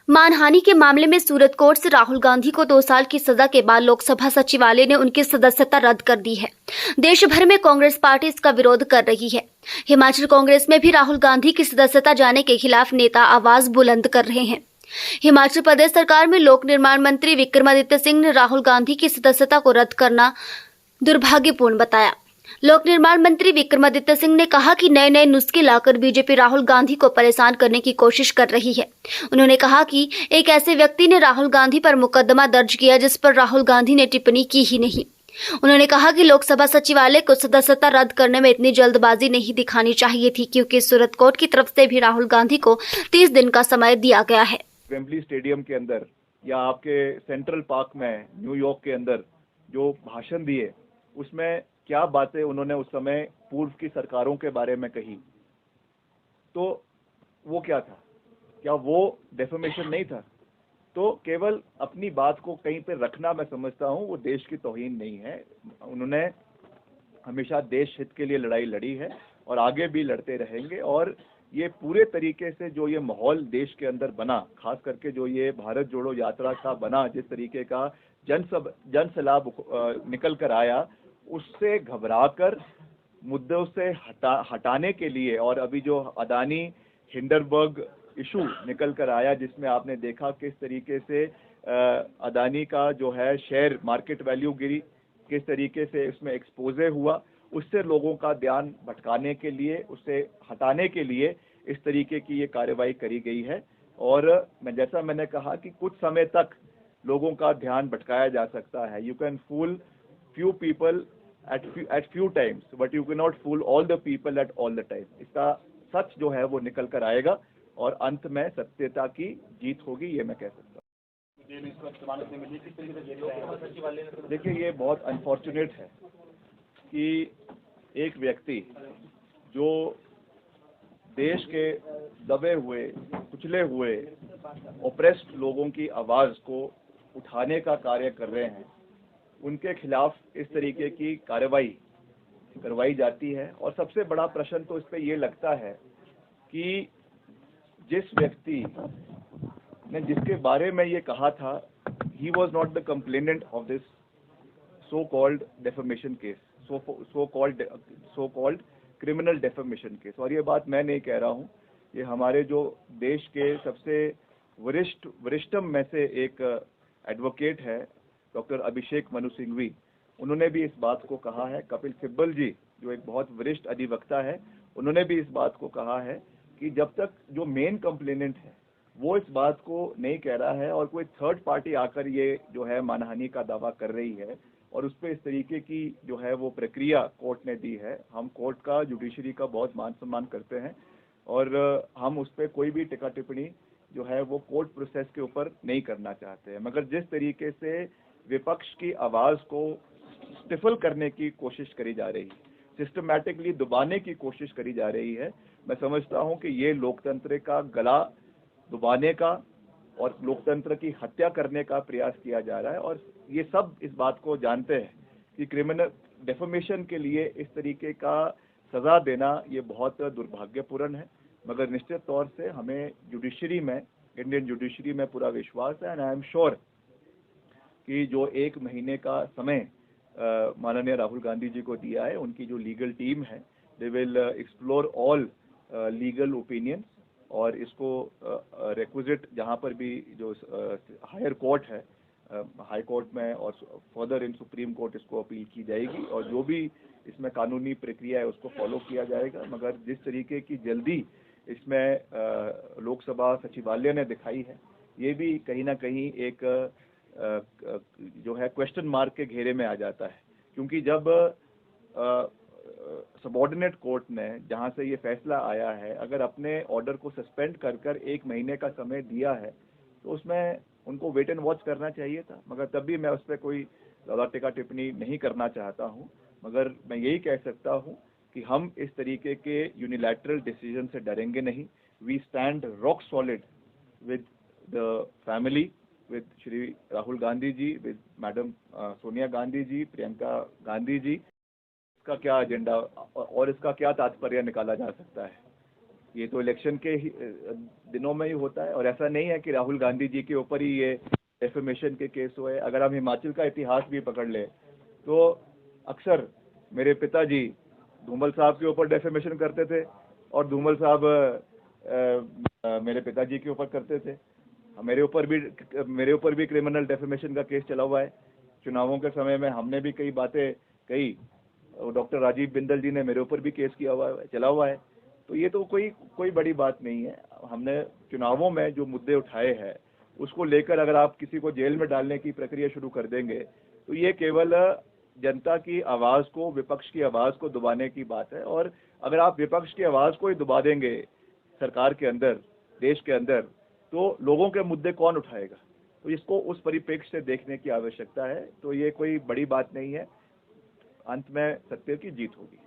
मानहानि के मामले में सूरत कोर्ट से राहुल गांधी को 2 साल की सजा के बाद लोकसभा सचिवालय ने उनकी सदस्यता रद्द कर दी है। देश भर में कांग्रेस पार्टी इसका विरोध कर रही है। हिमाचल कांग्रेस में भी राहुल गांधी की सदस्यता जाने के खिलाफ नेता आवाज बुलंद कर रहे हैं। हिमाचल प्रदेश सरकार में लोक निर्माण मंत्री विक्रमादित्य सिंह ने राहुल गांधी की सदस्यता को रद्द करना दुर्भाग्यपूर्ण बताया। लोक निर्माण मंत्री विक्रमादित्य सिंह ने कहा कि नए नुस्खे लाकर बीजेपी राहुल गांधी को परेशान करने की कोशिश कर रही है। उन्होंने कहा कि एक ऐसे व्यक्ति ने राहुल गांधी पर मुकदमा दर्ज किया जिस पर राहुल गांधी ने टिप्पणी की ही नहीं। उन्होंने कहा कि लोकसभा सचिवालय को सदस्यता रद्द करने में इतनी जल्दबाजी नहीं दिखानी चाहिए थी, क्योंकि सूरत कोर्ट की तरफ से भी राहुल गांधी को 30 दिन का समय दिया गया है। वेम्बली स्टेडियम के अंदर या आपके सेंट्रल पार्क में न्यूयॉर्क के अंदर जो भाषण दिए, उसमें क्या बातें उन्होंने उस समय पूर्व की सरकारों के बारे में कही, तो वो क्या था? क्या वो डेफेमेशन नहीं था? तो केवल अपनी बात को कहीं पे रखना, मैं समझता हूँ वो देश की तौहीन नहीं है। उन्होंने हमेशा देश हित के लिए लड़ाई लड़ी है और आगे भी लड़ते रहेंगे। और ये पूरे तरीके से जो ये माहौल देश के अंदर बना, खास करके जो ये भारत जोड़ो यात्रा का बना, जिस तरीके का जन सैलाब निकल कर आया, उससे घबराकर मुद्दों से हटाने के लिए, और अभी जो अदानी हिंडनबर्ग इशू निकल कर आया, जिसमें आपने देखा किस तरीके से अदानी का जो है शेयर मार्केट वैल्यू गिरी, किस तरीके से इसमें एक्सपोजे हुआ, उससे लोगों का ध्यान भटकाने के लिए, उससे हटाने के लिए इस तरीके की ये कार्रवाई करी गई है। और जैसा मैंने कहा कि कुछ समय तक लोगों का ध्यान भटकाया जा सकता है। You can fool few people at few times, but you cannot fool all the people at all the time। इसका सच जो है वो निकल कर आएगा और अंत में सत्यता की जीत होगी, ये मैं कह सकता हूँ। देखिए, ये बहुत अनफॉर्चुनेट है कि एक व्यक्ति जो देश के दबे हुए, कुचले हुए, ओप्रेस्ड लोगों की आवाज को उठाने का कार्य कर रहे हैं, उनके खिलाफ इस तरीके की कार्रवाई करवाई जाती है। और सबसे बड़ा प्रश्न तो इस पे ये लगता है कि जिस व्यक्ति ने, जिसके बारे में ये कहा था, he was not the complainant of this so called defamation case, so called criminal defamation case. और ये बात मैं नहीं कह रहा हूँ, ये हमारे जो देश के सबसे वरिष्ठतम में से एक एडवोकेट है, डॉक्टर अभिषेक मनु सिंघवी, उन्होंने भी इस बात को कहा है। कपिल सिब्बल जी, जो एक बहुत वरिष्ठ अधिवक्ता है, उन्होंने भी इस बात को कहा है कि जब तक जो मेन कंप्लेनेंट है वो इस बात को नहीं कह रहा है और कोई थर्ड पार्टी आकर ये जो है मानहानि का दावा कर रही है और उस पर इस तरीके की जो है वो प्रक्रिया कोर्ट ने दी है। हम कोर्ट का, जुडिशरी का बहुत मान सम्मान करते हैं और हम उस पर कोई भी टिक्का टिप्पणी जो है वो कोर्ट प्रोसेस के ऊपर नहीं करना चाहते हैं। मगर जिस तरीके से विपक्ष की आवाज को स्टिफल करने की कोशिश करी जा रही है, सिस्टमैटिकली दबाने की कोशिश करी जा रही है, मैं समझता हूं कि ये लोकतंत्र का गला दबाने का और लोकतंत्र की हत्या करने का प्रयास किया जा रहा है। और ये सब इस बात को जानते हैं कि क्रिमिनल डेफेमेशन के लिए इस तरीके का सजा देना ये बहुत दुर्भाग्यपूर्ण है। मगर निश्चित तौर से हमें जुडिशरी में, इंडियन जुडिशरी में पूरा विश्वास है। एंड आई एम श्योर कि जो 1 महीने का समय माननीय राहुल गांधी जी को दिया है, उनकी जो लीगल टीम है, they will explore all legal opinions और इसको रिक्विजिट जहां पर भी जो हायर कोर्ट है, हाई कोर्ट में और फर्दर इन सुप्रीम कोर्ट इसको अपील की जाएगी और जो भी इसमें कानूनी प्रक्रिया है उसको फॉलो किया जाएगा। मगर जिस तरीके की जल्दी इसमें लोकसभा सचिवालय ने दिखाई है, ये भी कहीं ना कहीं एक जो है क्वेश्चन मार्क के घेरे में आ जाता है। क्योंकि जब सबऑर्डिनेट कोर्ट ने, जहां से ये फैसला आया है, अगर अपने ऑर्डर को सस्पेंड कर 1 महीने का समय दिया है, तो उसमें उनको वेट एंड वॉच करना चाहिए था। मगर तब भी मैं उस पर कोई ज़्यादा टिक्का टिप्पणी नहीं करना चाहता हूं। मगर मैं यही कह सकता हूं कि हम इस तरीके के यूनिलैटरल डिसीजन से डरेंगे नहीं। We stand rock solid with the family, with Shri Rahul Gandhi ji, with madam Sonia Gandhi ji, Priyanka Gandhi ji. इसका क्या एजेंडा और इसका क्या तात्पर्य निकाला जा सकता है? ये तो इलेक्शन के दिनों में ही होता है, और ऐसा नहीं है कि राहुल गांधी जी के ऊपर ही ये डेफेमेशन के केस हुए। अगर हम हिमाचल का इतिहास भी पकड़ ले तो अक्सर मेरे पिताजी धूमल साहब के ऊपर डेफेमेशन करते थे और धूमल साहब मेरे पिताजी के ऊपर करते थे। मेरे ऊपर भी क्रिमिनल डेफेमेशन का केस चला हुआ है। चुनावों के समय में हमने भी कई बातें कही, डॉक्टर राजीव बिंदल जी ने मेरे ऊपर भी केस चला हुआ है। तो ये तो कोई बड़ी बात नहीं है। हमने चुनावों में जो मुद्दे उठाए हैं उसको लेकर अगर आप किसी को जेल में डालने की प्रक्रिया शुरू कर देंगे तो ये केवल जनता की आवाज को, विपक्ष की आवाज को दबाने की बात है। और अगर आप विपक्ष की आवाज को ही दबा देंगे सरकार के अंदर, देश के अंदर, तो लोगों के मुद्दे कौन उठाएगा? तो इसको उस परिप्रेक्ष्य से देखने की आवश्यकता है। तो ये कोई बड़ी बात नहीं है, अंत में सत्य की जीत होगी।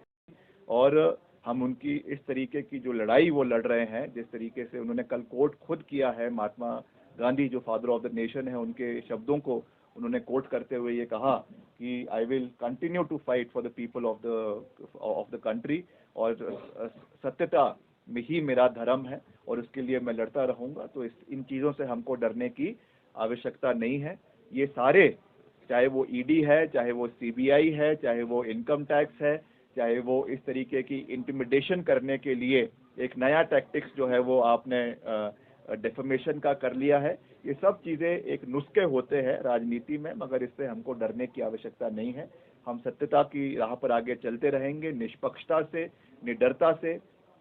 और हम उनकी इस तरीके की जो लड़ाई वो लड़ रहे हैं, जिस तरीके से उन्होंने कल कोट खुद किया है, महात्मा गांधी जो फादर ऑफ द नेशन है, उनके शब्दों को उन्होंने कोट करते हुए ये कहा कि I will continue to fight for the people of the country, और सत्यता में ही मेरा धर्म है और उसके लिए मैं लड़ता रहूंगा। तो इन चीज़ों से हमको डरने की आवश्यकता नहीं है। ये सारे, चाहे वो ईडी है, चाहे वो सीबीआई है, चाहे वो इनकम टैक्स है, चाहे वो इस तरीके की इंटिमिडेशन करने के लिए एक नया टैक्टिक्स जो है वो आपने डेफेमेशन का कर लिया है, ये सब चीज़ें एक नुस्खे होते हैं राजनीति में, मगर इससे हमको डरने की आवश्यकता नहीं है। हम सत्यता की राह पर आगे चलते रहेंगे, निष्पक्षता से, निडरता से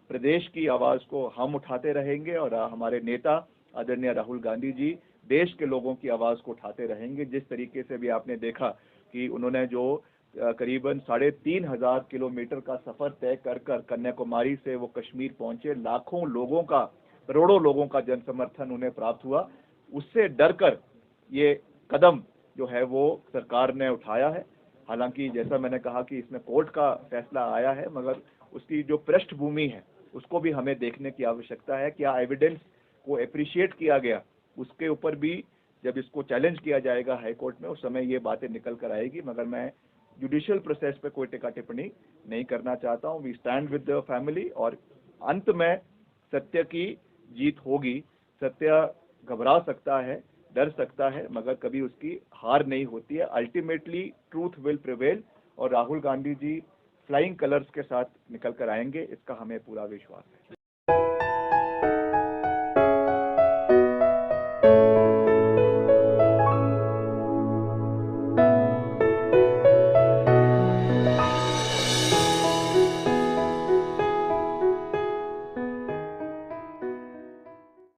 प्रदेश की आवाज़ को हम उठाते रहेंगे, और हमारे नेता आदरणीय राहुल गांधी जी देश के लोगों की आवाज़ को उठाते रहेंगे। जिस तरीके से भी आपने देखा कि उन्होंने जो करीबन 3,500 किलोमीटर का सफर तय कर कन्याकुमारी से वो कश्मीर पहुंचे, लाखों लोगों का, करोड़ों लोगों का जन समर्थन उन्हें प्राप्त हुआ, उससे डरकर ये कदम जो है वो सरकार ने उठाया है। हालांकि जैसा मैंने कहा कि इसमें कोर्ट का फैसला आया है, मगर उसकी जो पृष्ठभूमि है उसको भी हमें देखने की आवश्यकता है। क्या एविडेंस को एप्रिशिएट किया गया, उसके ऊपर भी जब इसको चैलेंज किया जाएगा हाई कोर्ट में, उस समय ये बातें निकल कर आएगी। मगर मैं जुडिशियल प्रोसेस पे कोई टिक्का टिप्पणी नहीं करना चाहता हूँ। We stand with the family, और अंत में सत्य की जीत होगी। सत्य घबरा सकता है, डर सकता है, मगर कभी उसकी हार नहीं होती है। अल्टीमेटली ट्रूथ विल प्रिवेल, और राहुल गांधी जी फ्लाइंग कलर्स के साथ निकल कर आएंगे, इसका हमें पूरा विश्वास है।